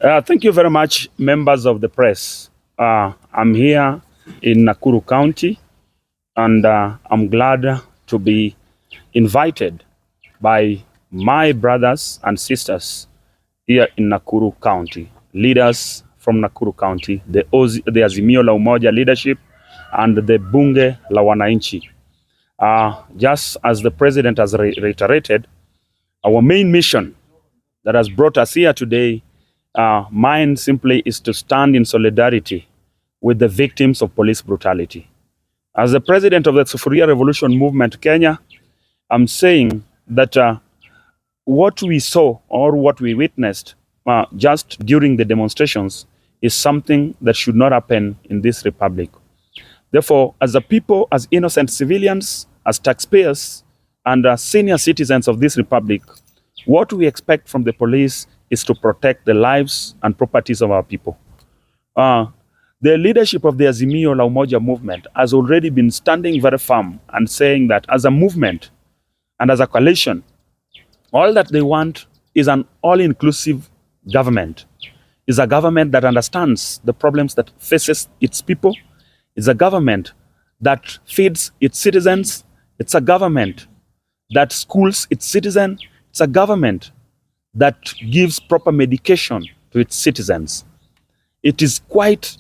Thank you very much, members of the press. I'm here in Nakuru County, and I'm glad to be invited by my brothers and sisters here in Nakuru County, leaders from Nakuru County, the Azimio la Umoja leadership, and the Bunge la Wananchi. Just as the president has reiterated, our main mission that has brought us here today, mine simply is to stand in solidarity with the victims of police brutality. As the president of the Sufuria Revolution Movement Kenya, I'm saying that what we saw or what we witnessed just during the demonstrations is something that should not happen in this republic. Therefore, as a people, as innocent civilians, as taxpayers, and as senior citizens of this republic, what we expect from the police is to protect the lives and properties of our people. The leadership of the Azimio la Umoja movement has already been standing very firm and saying that as a movement and as a coalition, all that they want is an all-inclusive government, is a government that understands the problems that faces its people, is a government that feeds its citizens, it's a government that schools its citizens, it's a government that gives proper medication to its citizens. It is quite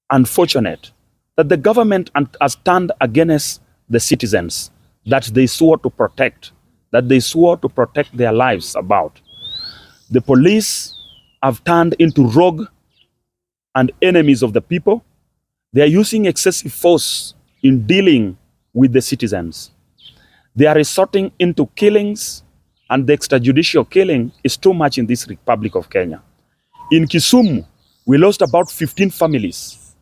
unfortunate that the government has turned against the citizens that they swore to protect, that they swore to protect their lives about. The police have turned into rogue and enemies of the people. They are using excessive force in dealing with the citizens. They are resorting into killings, and the extrajudicial killing is too much in this Republic of Kenya. In Kisumu, we lost about 15 families.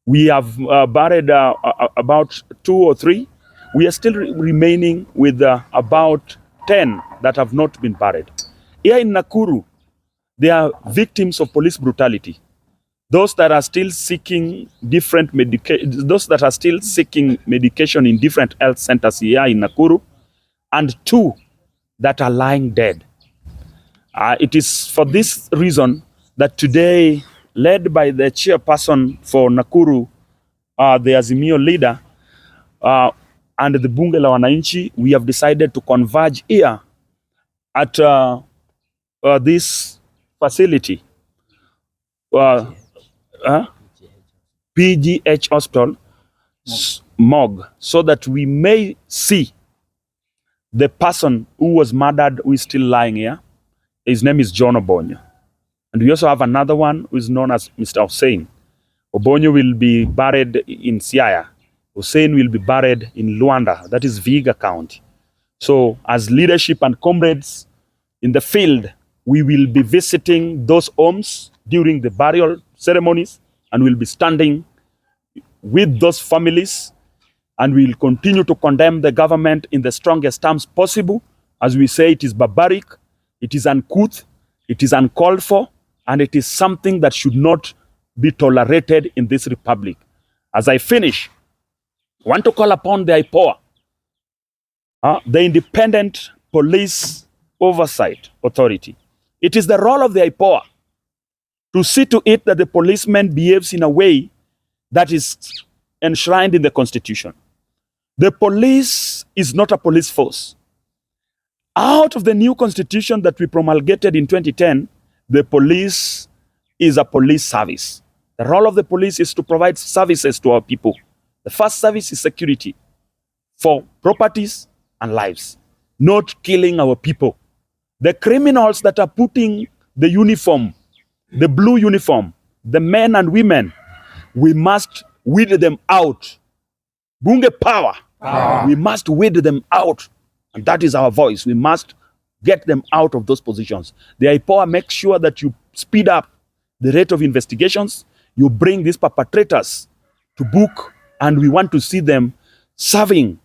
We have buried about 2 or 3. We are still remaining with about 10 that have not been buried. Here in Nakuru, they are victims of police brutality. Those that are still seeking those that are still seeking medication in different health centers here in Nakuru, and 2 that are lying dead. It is for this reason that today, led by the chairperson for Nakuru, the Azimio leader, and the Bunge la Wananchi, we have decided to converge here at this facility, PGH Hospital morgue, so that we may see the person who was murdered, who is still lying here. His name is John Obonyo. And we also have another one who is known as Mr. Hussein. Obonyo will be buried in Siaya. Hussein will be buried in Luanda, that is Vihiga County. So as leadership and comrades in the field, we will be visiting those homes during the burial ceremonies, and we'll be standing with those families, and we'll continue to condemn the government in the strongest terms possible. As we say, it is barbaric, it is uncouth, it is uncalled for, and it is something that should not be tolerated in this republic. As I finish, I want to call upon the IPOA, the Independent Police Oversight Authority. It is the role of the IPOA to see to it that the policeman behaves in a way that is enshrined in the Constitution. The police is not a police force. Out of the new constitution that we promulgated in 2010, the police is a police service. The role of the police is to provide services to our people. The first service is security for properties and lives, not killing our people. The criminals that are putting the uniform, the blue uniform, the men and women, we must weed them out. Bunge power. We must weed them out. And that is our voice. We must get them out of those positions. The IPOA makes sure that you speed up the rate of investigations. You bring these perpetrators to book, and we want to see them serving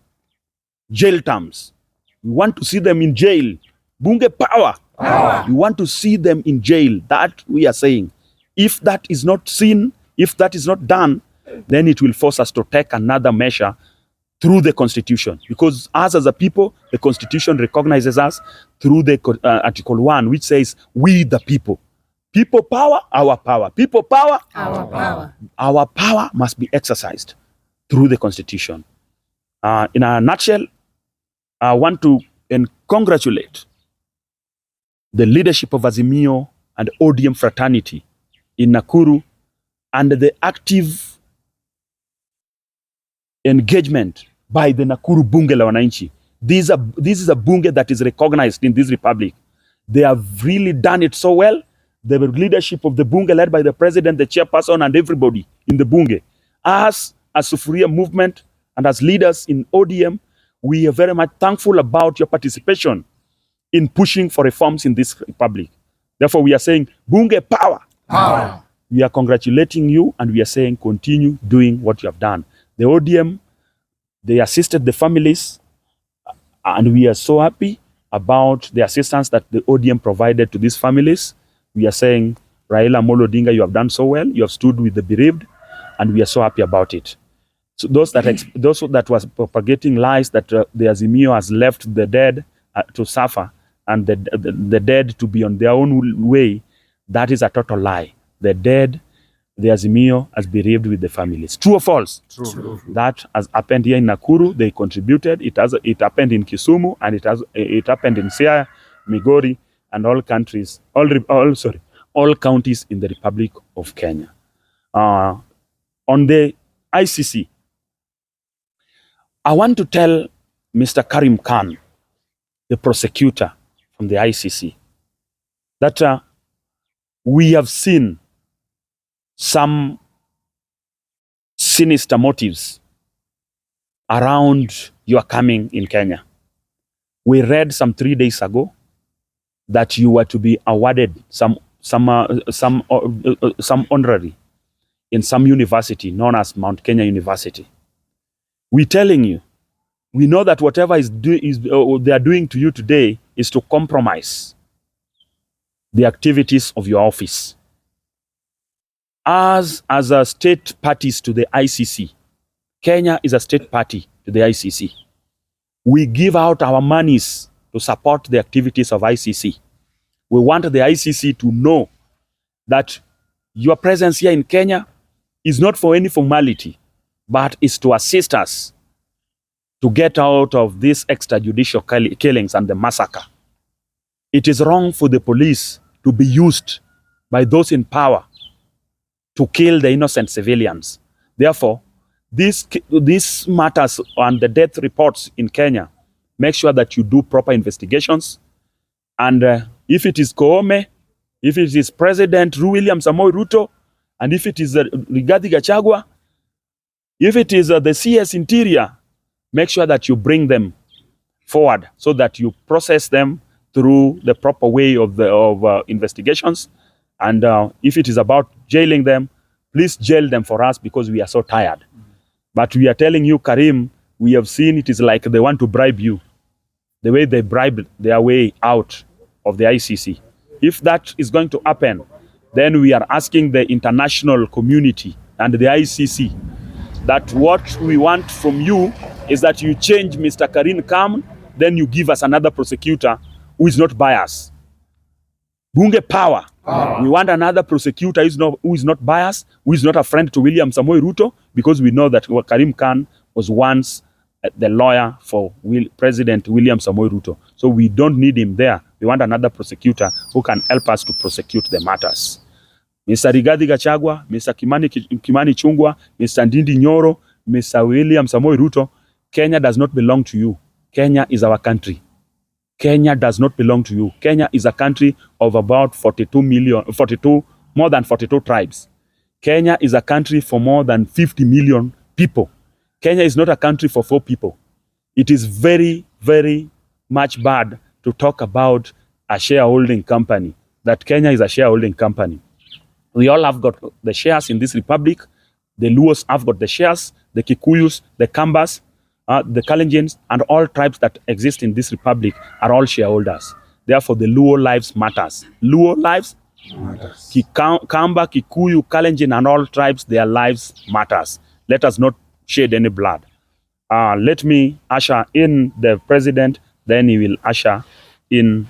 jail terms. We want to see them in jail. Bunge power. We want to see them in jail. That we are saying. If that is not seen, if that is not done, then it will force us to take another measure through the Constitution. Because us as a people, the Constitution recognizes us through the Article 1, which says, we the people. People power, our power. People power, Our power. our power must be exercised through the Constitution. In a nutshell, I want to congratulate the leadership of Azimio and ODM fraternity in Nakuru and the active engagement by the Nakuru Bunge la Wananchi. This is a bunge that is recognized in this republic. They have really done it so well. The leadership of the bunge, led by the president, the chairperson, and everybody in the bunge. As a Sufuria movement and as leaders in ODM, we are very much thankful about your participation in pushing for reforms in this republic. Therefore, we are saying, bunge power. Power. We are congratulating you, and we are saying, continue doing what you have done. The ODM, they assisted the families, and we are so happy about the assistance that the ODM provided to these families. We are saying, Raila Amolo Odinga, you have done so well. You have stood with the bereaved, and we are so happy about it. So those that was propagating lies that the Azimio has left the dead to suffer and the dead to be on their own way, that is a total lie. The dead, the Azimio has bereaved with the families. True or false? True. That has happened here in Nakuru. They contributed. It happened in Kisumu, and it happened in Siaya, Migori, and all counties in the Republic of Kenya. On the ICC, I want to tell Mr. Karim Khan, the prosecutor from the ICC, that we have seen some sinister motives around your coming in Kenya. We read some 3 days ago that you were to be awarded some honorary in some university known as Mount Kenya University. We're telling you, we know that whatever they are doing to you today is to compromise the activities of your office. As a state parties to the ICC, Kenya is a state party to the ICC. We give out our monies to support the activities of ICC. We want the ICC to know that your presence here in Kenya is not for any formality, but is to assist us to get out of these extrajudicial killings and the massacre. It is wrong for the police to be used by those in power to kill the innocent civilians. Therefore, these matters and the death reports in Kenya, make sure that you do proper investigations. And if it is Koome, if it is President William Samoei Ruto, and if it is Rigathi Gachagua, if it is the CS Interior, make sure that you bring them forward so that you process them through the proper way of investigations. And if it is about jailing them, please jail them for us because we are so tired. But we are telling you, Karim, we have seen it is like they want to bribe you, the way they bribe their way out of the ICC. If that is going to happen, then we are asking the international community and the ICC that what we want from you is that you change Mr. Karim Khan, then you give us another prosecutor who is not biased. Bunge power. We want another prosecutor who is not biased, who is not a friend to William Samoei Ruto, because we know that Karim Khan was once the lawyer for President William Samoei Ruto. So we don't need him there. We want another prosecutor who can help us to prosecute the matters. Mr. Rigathi Gachagua, Mr. Kimani Chungwa, Mr. Ndindi Nyoro, Mr. William Samoei Ruto, Kenya does not belong to you. Kenya is our country. Kenya does not belong to you. Kenya is a country of about more than 42 tribes. Kenya is a country for more than 50 million people. Kenya is not a country for 4 people. It is very, very much bad to talk about a shareholding company, that Kenya is a shareholding company. We all have got the shares in this republic. The Luos have got the shares, the Kikuyus, the Kambas, the Kalenjins, and all tribes that exist in this republic are all shareholders. Therefore, the Luo lives matters. Luo lives matters. Kamba, Kikuyu, Kalenjin, and all tribes, their lives matters. Let us not shed any blood. Let me usher in the president, then he will usher in